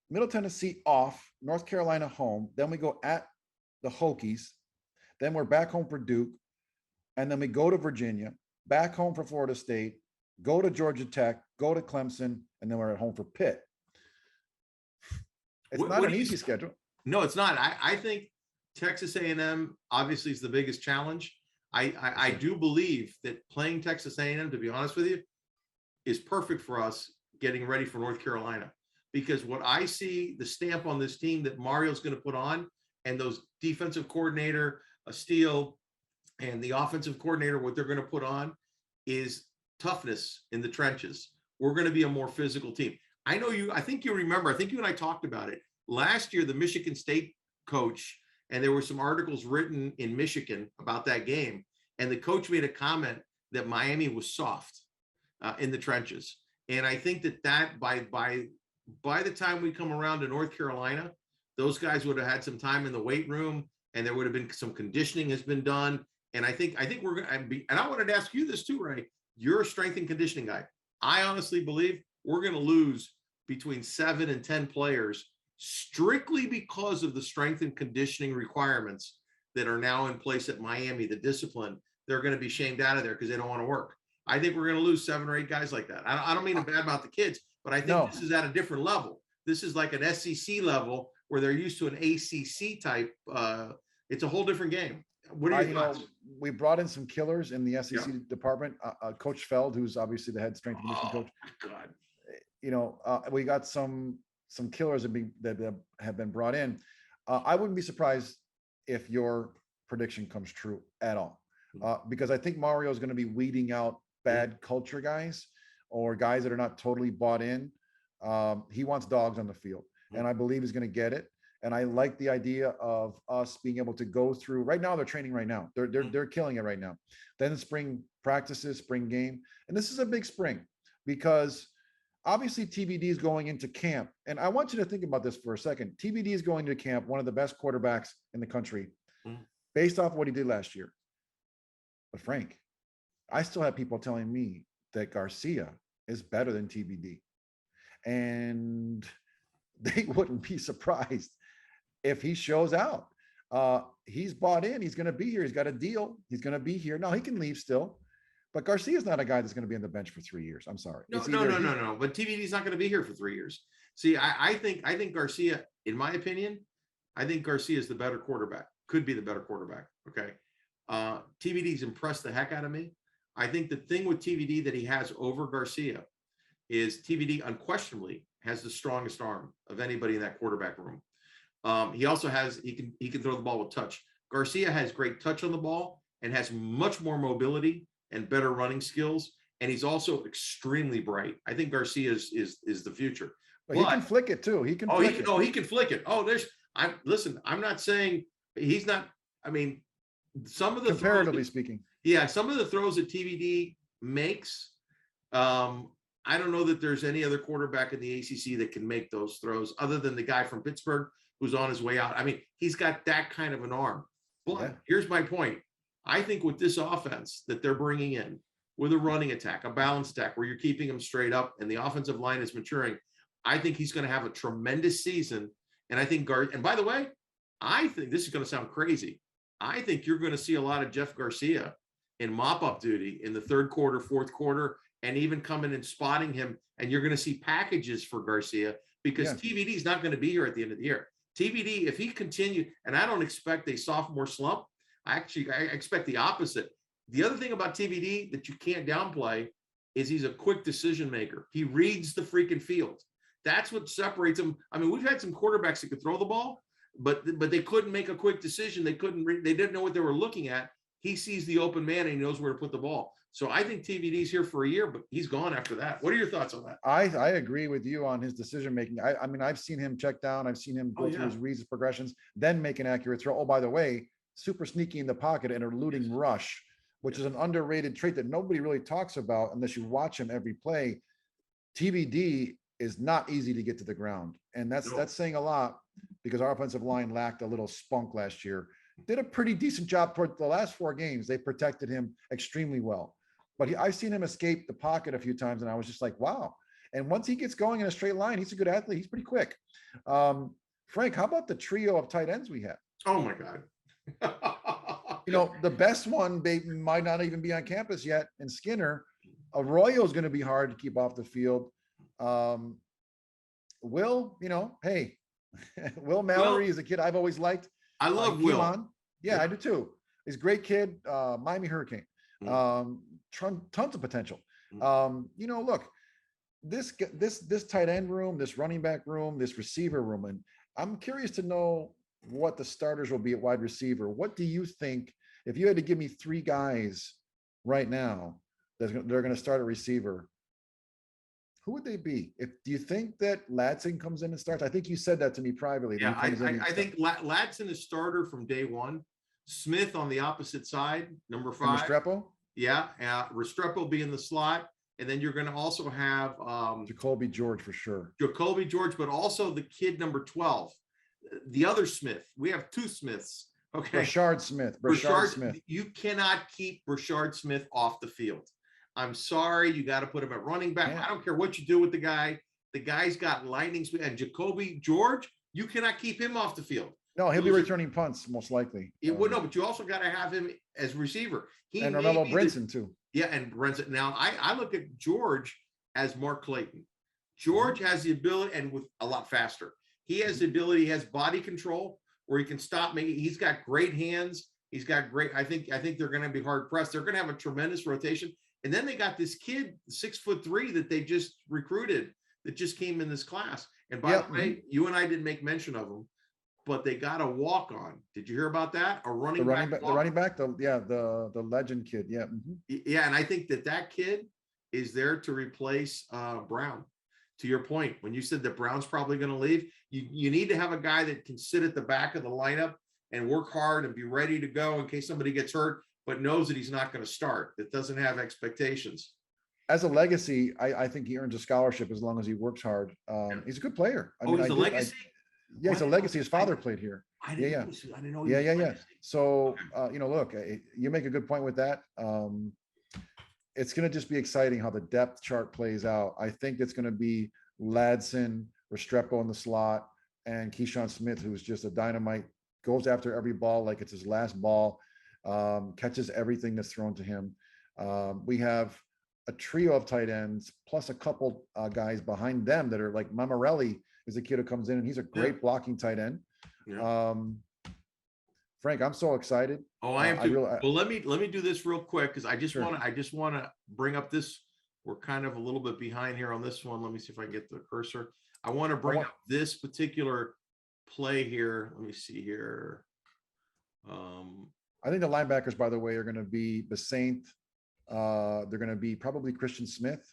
S2: Middle Tennessee off, North Carolina home. Then we go at the Hokies. Then we're back home for Duke. And then we go to Virginia, back home for Florida State, go to Georgia Tech, go to Clemson, and then we're at home for Pitt. It's not an easy schedule.
S1: No, it's not. I think Texas A&M obviously is the biggest challenge. I do believe that playing Texas A&M, to be honest with you, is perfect for us getting ready for North Carolina. Because what I see, the stamp on this team that Mario's going to put on, and those defensive coordinator, Steele, and the offensive coordinator, what they're going to put on is toughness in the trenches. We're going to be a more physical team. I think you remember, I think you and I talked about it. Last year, the Michigan State coach, and there were some articles written in Michigan about that game, and the coach made a comment that Miami was soft in the trenches. And I think that by the time we come around to North Carolina, those guys would have had some time in the weight room, and there would have been some conditioning has been done. And I think we're going to be, and I wanted to ask you this too, Ray. You're a strength and conditioning guy. I honestly believe we're going to lose between 7 and 10 players strictly because of the strength and conditioning requirements that are now in place at Miami, the discipline. They're going to be shamed out of there because they don't want to work. I think we're going to lose 7 or 8 guys like that. I don't mean to bad about the kids, but I think this is at a different level. This is like an SEC level where they're used to an ACC type. It's a whole different game. What are your thoughts?
S2: We brought in some killers in the SEC department. Coach Feld, who's obviously the head strength and conditioning coach. God. We got some killers that have been brought in. I wouldn't be surprised if your prediction comes true at all, because I think Mario is going to be weeding out bad culture guys or guys that are not totally bought in. He wants dogs on the field, and I believe he's going to get it. And I like the idea of us being able to go through. Right now, they're training right now. They're killing it right now. Then spring practices, spring game, and this is a big spring because obviously TBD is going into camp. And I want you to think about this for a second. TBD is going to camp, one of the best quarterbacks in the country, based off what he did last year. But Frank, I still have people telling me that Garcia is better than TBD, and they wouldn't be surprised if he shows out. He's bought in. He's going to be here. He's got a deal. He's going to be here. Now he can leave still, but Garcia is not a guy that's going to be on the bench for 3 years. I'm sorry.
S1: No. But TBD's not going to be here for 3 years. See, I think Garcia, in my opinion, I think Garcia is the better quarterback. Could be the better quarterback. Okay. TBD's impressed the heck out of me. I think the thing with TBD that he has over Garcia is TBD unquestionably has the strongest arm of anybody in that quarterback room. He also has, he can throw the ball with touch. Garcia has great touch on the ball and has much more mobility and better running skills. And he's also extremely bright. I think Garcia is the future.
S2: But he can flick it too. He can flick it.
S1: He can flick it. I'm not saying he's not, I mean, some of the
S2: comparatively speaking.
S1: Yeah, some of the throws that TBD makes, I don't know that there's any other quarterback in the ACC that can make those throws other than the guy from Pittsburgh who's on his way out. I mean, he's got that kind of an arm. But here's my point. I think with this offense that they're bringing in, with a running attack, a balanced attack where you're keeping him straight up and the offensive line is maturing, I think he's going to have a tremendous season. And I think and by the way, I think this is going to sound crazy. I think you're going to see a lot of Jeff Garcia in mop-up duty in the third quarter, fourth quarter, and even coming and spotting him. And you're going to see packages for Garcia because TBD is not going to be here at the end of the year. TBD, if he continued, and I don't expect a sophomore slump, I expect the opposite. The other thing about TBD that you can't downplay is he's a quick decision maker. He reads the freaking field. That's what separates him. I mean, we've had some quarterbacks that could throw the ball, but they couldn't make a quick decision. They didn't know what they were looking at. He sees the open man and he knows where to put the ball. So I think TBD's here for a year, but he's gone after that. What are your thoughts on that?
S2: I agree with you on his decision making. I mean, I've seen him check down. I've seen him go through his reads, his progressions, then make an accurate throw. Oh, by the way, super sneaky in the pocket and eluding rush. which is an underrated trait that nobody really talks about unless you watch him every play. TBD is not easy to get to the ground. And that's saying a lot because our offensive line lacked a little spunk last year. Did a pretty decent job toward the last 4 games. They protected him extremely well. But I've seen him escape the pocket a few times, and I was just like, wow. And once he gets going in a straight line, he's a good athlete. He's pretty quick. Frank, how about the trio of tight ends we have?
S1: Oh my God.
S2: The best one might not even be on campus yet. And Skinner, Arroyo is going to be hard to keep off the field. Will, hey, Will Mallory is a kid I've always liked.
S1: I love Will.
S2: Yeah, I do too. He's a great kid. Miami Hurricane. Tons of potential. Look, this tight end room, this running back room, this receiver room, and I'm curious to know what the starters will be at wide receiver. What do you think, if you had to give me 3 guys right now they're going to start a receiver, who would they be? Do you think that Ladson comes in and starts? I think you said that to me privately.
S1: Yeah, I think Ladson is starter from day one. Smith on the opposite side, number 5.
S2: Restrepo?
S1: Yeah, Restrepo be in the slot. And then you're going to also have
S2: Jacoby George for sure.
S1: Jacoby George, but also the kid number 12, the other Smith. We have 2 Smiths. Okay.
S2: Brashard Smith.
S1: You cannot keep Brashard Smith off the field. I'm sorry. You got to put him at running back. Yeah. I don't care what you do with the guy. The guy's got lightning speed. And Jacoby George, you cannot keep him off the field.
S2: No, he'll be returning punts most likely.
S1: No, but you also got to have him as receiver.
S2: And Romello Brinson too.
S1: Yeah, and Brinson. Now I look at George as Mark Clayton. George has the ability, and with a lot faster. He has the ability. He has body control where he can stop. He's got great hands. He's got great. I think they're going to be hard pressed. They're going to have a tremendous rotation. And then they got this kid, 6'3", that they just recruited that just came in this class. And by the way, you and I didn't make mention of him, but they got a walk on. Did you hear about that? The running back,
S2: the legend kid. Yeah. Mm-hmm.
S1: Yeah. And I think that kid is there to replace Brown. To your point, when you said that Brown's probably going to leave, you need to have a guy that can sit at the back of the lineup and work hard and be ready to go in case somebody gets hurt, but knows that he's not going to start, that doesn't have expectations.
S2: As a legacy, I think he earns a scholarship as long as he works hard. He's a good player.
S1: He's a legacy?
S2: Yeah, it's a legacy. His father played here.
S1: I didn't know.
S2: Yeah. So, look, you make a good point with that. It's going to just be exciting how the depth chart plays out. I think it's going to be Ladson, Restrepo in the slot, and Keyshawn Smith, who's just a dynamite, goes after every ball like it's his last ball, catches everything that's thrown to him. We have a trio of tight ends plus a couple guys behind them that are like Mammarelli is a kid who comes in and he's a great blocking tight end. Yeah. Frank, I'm so excited.
S1: Oh, I am too. Well, let me do this real quick because I just want to bring up this. We're kind of a little bit behind here on this one. Let me see if I can get the cursor. I want to bring up this particular play here. Let me see here.
S2: I think the linebackers, by the way, are going to be Basaint. They're going to be probably Christian Smith.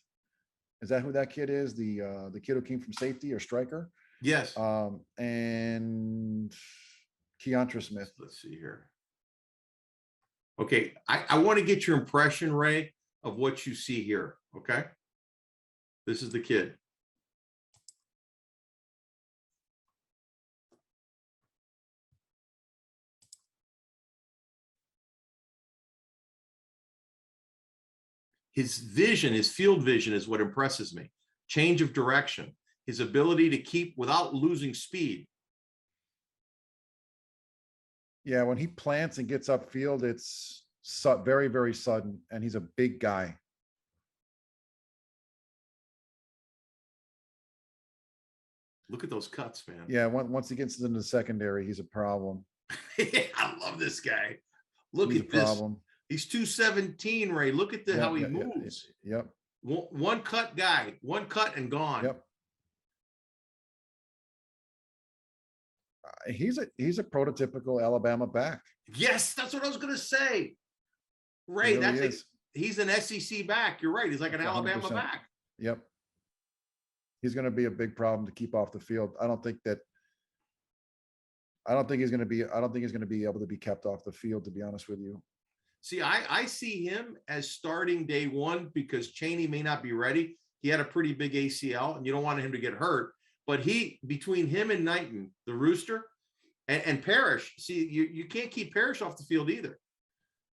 S2: Is that who that kid is? The kid who came from safety or striker?
S1: Yes.
S2: And Keontra Smith.
S1: Let's see here. Okay. I want to get your impression, Ray, of what you see here. Okay. This is the kid. His vision, his field vision is what impresses me. Change of direction, his ability to keep without losing speed.
S2: Yeah, when he plants and gets upfield, it's very, very sudden, and he's a big guy.
S1: Look at those cuts, man.
S2: Yeah, once he gets into the secondary, he's a problem.
S1: I love this guy. Look at this. Problem. He's 217, Ray. Look at how he moves.
S2: Yep.
S1: One cut guy, one cut and gone.
S2: Yep. He's a prototypical Alabama back.
S1: Yes, that's what I was going to say. Ray, really he's an SEC back. You're right. He's like an 100%. Alabama back.
S2: Yep. He's going to be a big problem to keep off the field. I don't think he's going to be able to be kept off the field, to be honest with you.
S1: See, I see him as starting day one because Chaney may not be ready. He had a pretty big ACL, and you don't want him to get hurt. But between him and Knighton, the Rooster, and Parrish, see, you can't keep Parrish off the field either.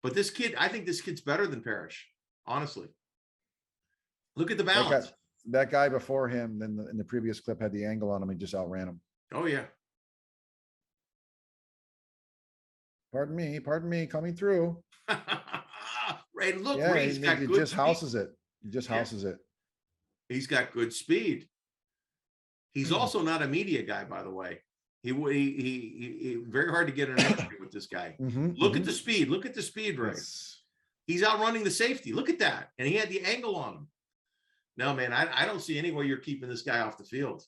S1: But this kid, I think this kid's better than Parrish, honestly. Look at the balance.
S2: That guy before him, in the previous clip, had the angle on him and just outran him.
S1: Oh, yeah.
S2: Pardon me, coming through.
S1: Right, look,
S2: Yeah,
S1: Ray's got
S2: he
S1: good
S2: just
S1: speed.
S2: houses it. He just houses it.
S1: He's got good speed. He's also not a media guy, by the way. He very hard to get an interview with this guy. Look at the speed. Look at the speed, Ray. He's outrunning the safety. Look at that. And he had the angle on him. No, man, I don't see any way you're keeping this guy off the field.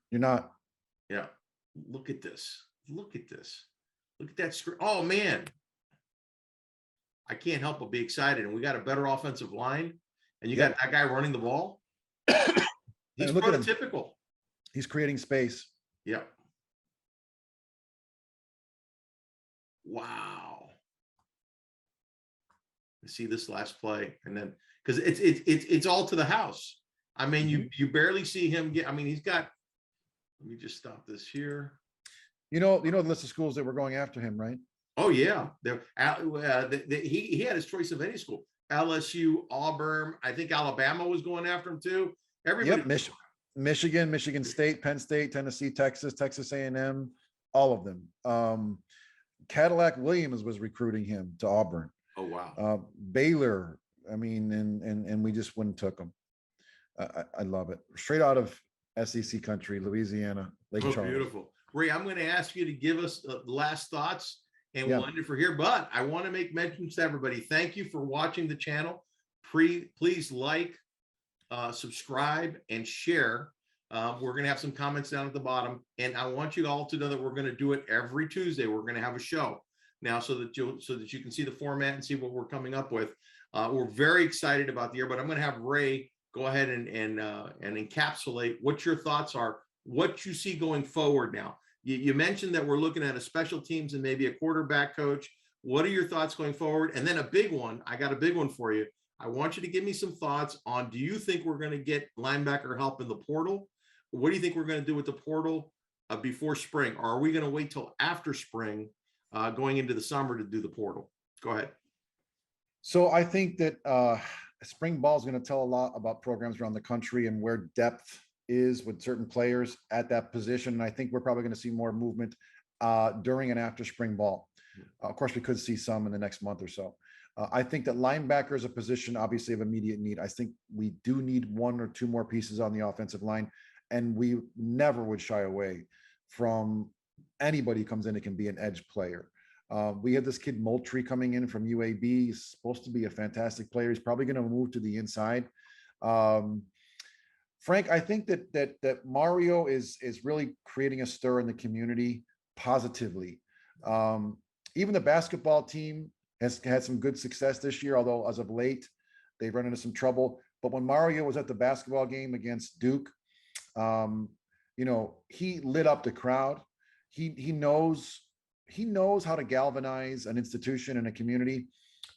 S2: You're not.
S1: Yeah. Look at this. Look at this. Look at that screen. Oh, man. I can't help but be excited. And we got a better offensive line. And you got that guy running the ball. He's prototypical.
S2: He's creating space.
S1: Yep. Wow. See this last play, and then because it's all to the house. I mean, you barely see him get. I mean, he's got. Let me just stop this here.
S2: You know the list of schools that were going after him, right?
S1: Oh yeah, he had his choice of any school. LSU, Auburn. I think Alabama was going after him too. Everybody.
S2: Yep, Michigan, Michigan State, Penn State, Tennessee, Texas A&M, all of them. Cadillac Williams was recruiting him to Auburn.
S1: Oh wow.
S2: Baylor. I mean, and we just wouldn't took him. I love it. Straight out of SEC country, Louisiana, Lake Charles.
S1: Beautiful. Ray, I'm going to ask you to give us the last thoughts, and we'll end it for here. But I want to make mentions to everybody. Thank you for watching the channel. Please like, subscribe, and share. We're going to have some comments down at the bottom, and I want you all to know that we're going to do it every Tuesday. We're going to have a show now so that you can see the format and see what we're coming up with. We're very excited about the year, but I'm going to have Ray go ahead and encapsulate what your thoughts are, what you see going forward now. You mentioned that we're looking at a special teams and maybe a quarterback coach. What are your thoughts going forward? And then a big one. I got a big one for you. I want you to give me some thoughts on, do you think we're going to get linebacker help in the portal? What do you think we're going to do with the portal before spring? Or are we going to wait till after spring, going into the summer, to do the portal? Go ahead.
S2: So I think that spring ball is going to tell a lot about programs around the country and where depth is with certain players at that position. And I think we're probably going to see more movement during and after spring ball. Of course, we could see some in the next month or so. I think that linebacker is a position obviously of immediate need. I think we do need one or two more pieces on the offensive line, and we never would shy away from anybody who comes in that can be an edge player. We had this kid Moultrie coming in from UAB. He's supposed to be a fantastic player. He's probably going to move to the inside. Frank, I think that Mario is really creating a stir in the community positively. Even the basketball team has had some good success this year, although as of late, they've run into some trouble. But when Mario was at the basketball game against Duke, he lit up the crowd. He knows how to galvanize an institution and a community.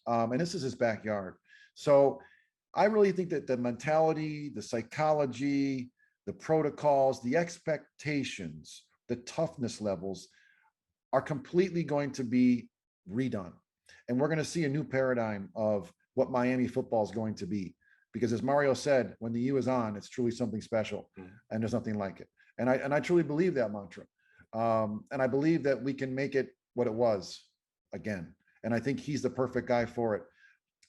S2: And this is his backyard. So I really think that the mentality, the psychology, the protocols, the expectations, the toughness levels are completely going to be redone. And we're going to see a new paradigm of what Miami football is going to be. Because as Mario said, when the U is on, it's truly something special, and there's nothing like it. And I truly believe that mantra. And I believe that we can make it what it was again. And I think he's the perfect guy for it.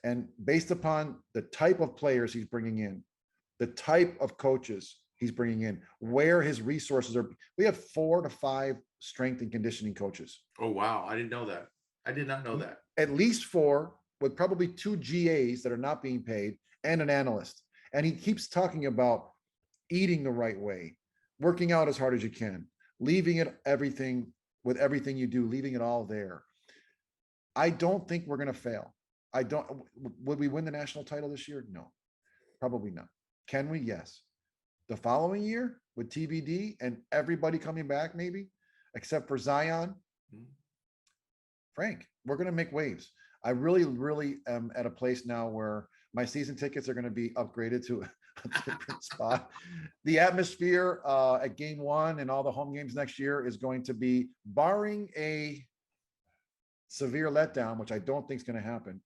S2: And based upon the type of players he's bringing in, the type of coaches he's bringing in, where his resources are, we have 4 to 5 strength and conditioning coaches.
S1: Oh, wow. I didn't know that. I did not know that.
S2: At least 4, with probably 2 GAs that are not being paid and an analyst. And he keeps talking about eating the right way, working out as hard as you can, leaving it everything with everything you do, leaving it all there. I don't think we're going to fail. Would we win the national title this year? No, probably not. Can we? Yes. The following year with TBD and everybody coming back, maybe, except for Zion, Frank, we're going to make waves. I really am at a place now where my season tickets are going to be upgraded to a different spot. The atmosphere at game one and all the home games next year is going to be, barring a severe letdown, which I don't think is going to happen.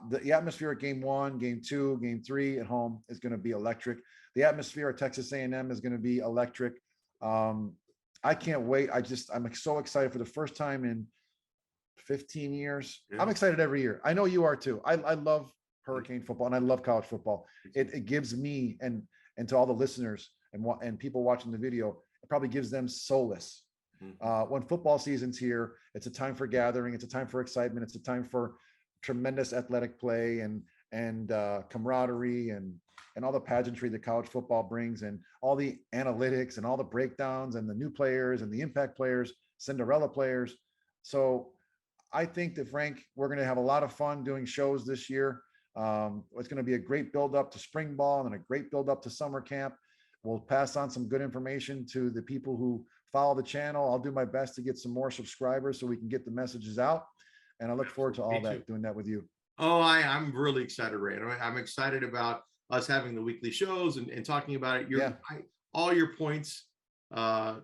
S2: The atmosphere at game one, game two, game three at home is going to be electric. The atmosphere at Texas A&M is going to be electric. I can't wait. I'm so excited for the first time in 15 years. Yeah. I'm excited every year. I know you are too. I love Hurricane football and I love college football. It gives me and to all the listeners and people watching the video, it probably gives them solace. When football season's here, it's a time for gathering. It's a time for excitement. It's a time for tremendous athletic play and camaraderie and all the pageantry that college football brings, and all the analytics and all the breakdowns and the new players and the impact players, Cinderella players. So I think that, Frank, we're going to have a lot of fun doing shows this year. It's going to be a great build up to spring ball and a great build up to summer camp. We'll pass on some good information to the people who follow the channel. I'll do my best to get some more subscribers so we can get the messages out. And I look forward to all that, doing that with you.
S1: Oh, I'm really excited, Ray. I'm excited about us having the weekly shows and talking about it. All your points, I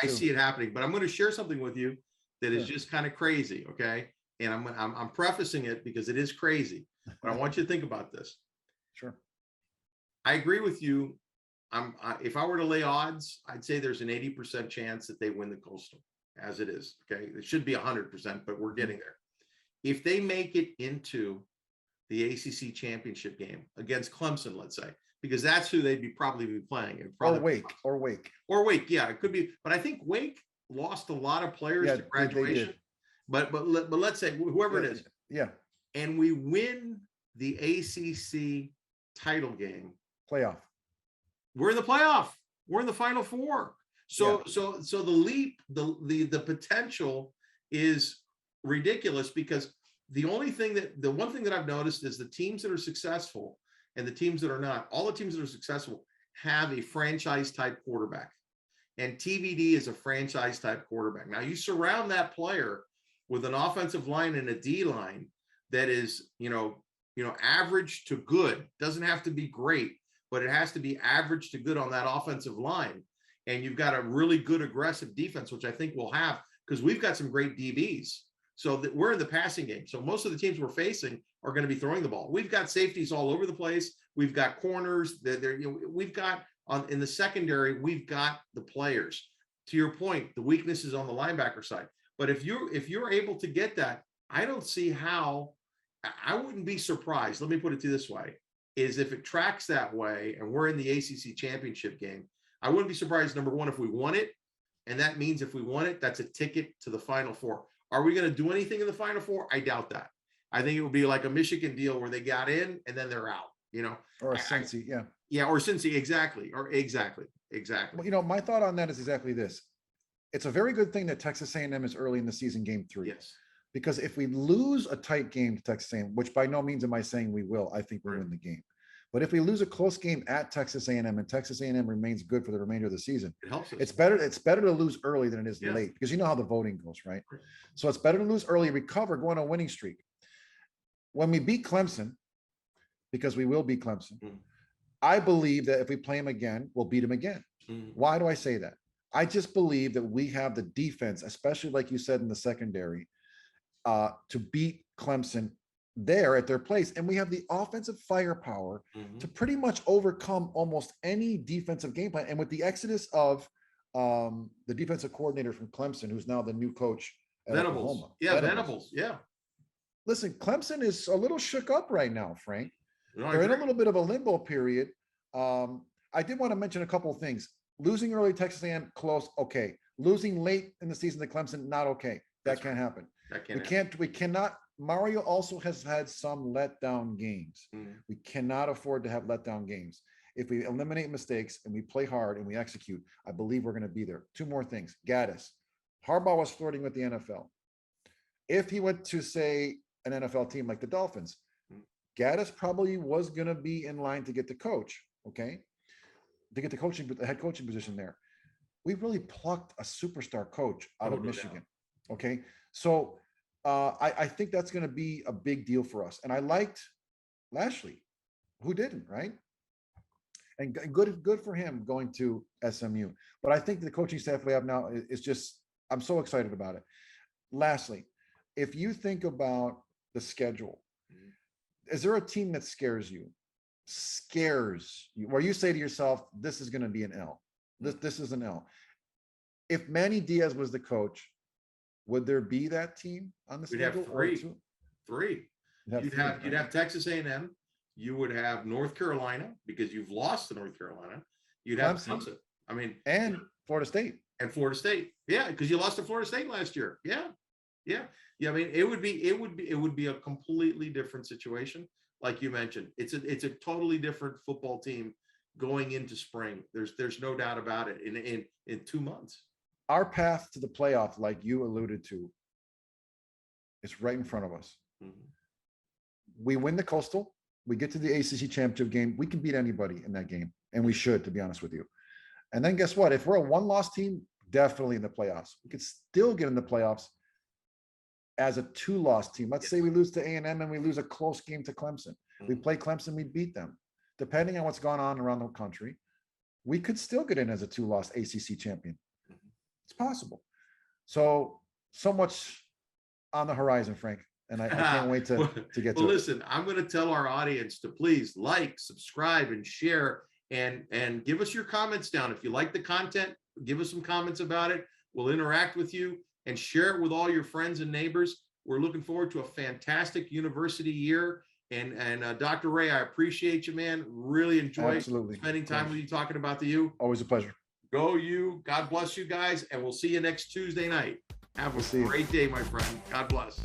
S1: see it happening, but I'm going to share something with you that is just kind of crazy. Okay. And I'm prefacing it because it is crazy, but I want you to think about this.
S2: Sure.
S1: I agree with you. If I were to lay odds, I'd say there's an 80% chance that they win the Coastal as it is. Okay. It should be 100%, but we're getting there. If they make it into the ACC championship game against Clemson, let's say, because that's who they'd probably be playing.
S2: Or Wake.
S1: Yeah, it could be. But I think Wake lost a lot of players to graduation. But let's say whoever it is.
S2: Yeah.
S1: And we win the ACC title game.
S2: Playoff.
S1: We're in the playoff. We're in the Final Four. So the leap, the potential is ridiculous, because the one thing that I've noticed is the teams that are successful and the teams that are not, all the teams that are successful have a franchise type quarterback, and TVD is a franchise type quarterback. Now you surround that player with an offensive line and a D line that is, average to good. Doesn't have to be great, but it has to be average to good on that offensive line. And you've got a really good aggressive defense, which I think we'll have, because we've got some great DBs. So that we're in the passing game. So most of the teams we're facing are going to be throwing the ball. We've got safeties all over the place. We've got corners. We've got in the secondary, we've got the players. To your point, the weakness is on the linebacker side. But if you're able to get that, I don't see how. I wouldn't be surprised. Let me put it to you this way: is if it tracks that way and we're in the ACC championship game, I wouldn't be surprised, number one, if we won it. And that means if we won it, that's a ticket to the Final Four. Are we going to do anything in the Final Four? I doubt that. I think it would be like a Michigan deal where they got in and then they're out, Or
S2: a Cincy, yeah.
S1: Yeah, or Cincy, exactly.
S2: Well, my thought on that is exactly this. It's a very good thing that Texas A&M is early in the season, game 3.
S1: Yes.
S2: Because if we lose a tight game to Texas A&M, which by no means am I saying we will, I think we'll win the game. But if we lose a close game at Texas A&M and Texas A&M remains good for the remainder of the season,
S1: it helps us.
S2: It's better to lose early than it is late, because you know how the voting goes, right? So it's better to lose early, recover, go on a winning streak. When we beat Clemson, because we will beat Clemson, I believe that if we play them again, we'll beat them again. Why do I say that? I just believe that we have the defense, especially like you said in the secondary, to beat Clemson there at their place. And we have the offensive firepower to pretty much overcome almost any defensive game plan. And with the exodus of the defensive coordinator from Clemson, who's now the new coach at Oklahoma.
S1: Venables. Yeah.
S2: Listen, Clemson is a little shook up right now, Frank.
S1: No,
S2: they're in a little bit of a limbo period. I did want to mention a couple of things. Losing early Texas A&M, close, okay. Losing late in the season to Clemson, not okay. That can't happen. We cannot. Mario also has had some letdown games. We cannot afford to have letdown games. If we eliminate mistakes and we play hard and we execute, I believe we're going to be there. 2 more things. Gaddis. Harbaugh was flirting with the NFL. If he went to, say, an NFL team like the Dolphins, Gaddis probably was going to be in line to get the coach, okay? To get the head coaching position there. We really plucked a superstar coach out of Michigan, okay? So I think that's going to be a big deal for us. And I liked Lashley. Who didn't, right? And good for him going to SMU. But I think the coaching staff we have now is just, I'm so excited about it. Lastly, if you think about the schedule, is there a team that scares you, where you say to yourself, this is going to be an L? This is an L. If Manny Diaz was the coach, would there be that team on the schedule?
S1: We'd have three. You'd have Texas A&M. You would have North Carolina, because you've lost to North Carolina. You'd have Clemson. I mean,
S2: and Florida State.
S1: Yeah, because you lost to Florida State last year. Yeah. I mean, it would be a completely different situation. Like you mentioned, it's a totally different football team going into spring. There's no doubt about it. In 2 months,
S2: our path to the playoff, like you alluded to, is right in front of us. We win the Coastal. We get to the ACC championship game. We can beat anybody in that game, and we should, to be honest with you. And then guess what? If we're a one-loss team, definitely in the playoffs. We could still get in the playoffs as a two-loss team. Let's say we lose to A&M and we lose a close game to Clemson. We play Clemson, we beat them. Depending on what's going on around the country, we could still get in as a two-loss ACC champion. It's possible. So much on the horizon, Frank. And I can't wait to get to it.
S1: Listen, I'm going to tell our audience to please like, subscribe, and share, and give us your comments down. If you like the content, give us some comments about it. We'll interact with you, and share it with all your friends and neighbors. We're looking forward to a fantastic university year. And Dr. Ray, I appreciate you, man. Really enjoyed spending time with you, talking about the U.
S2: Always a pleasure.
S1: Go you. God bless you guys. And we'll see you next Tuesday night. Have a great day, my friend. God bless.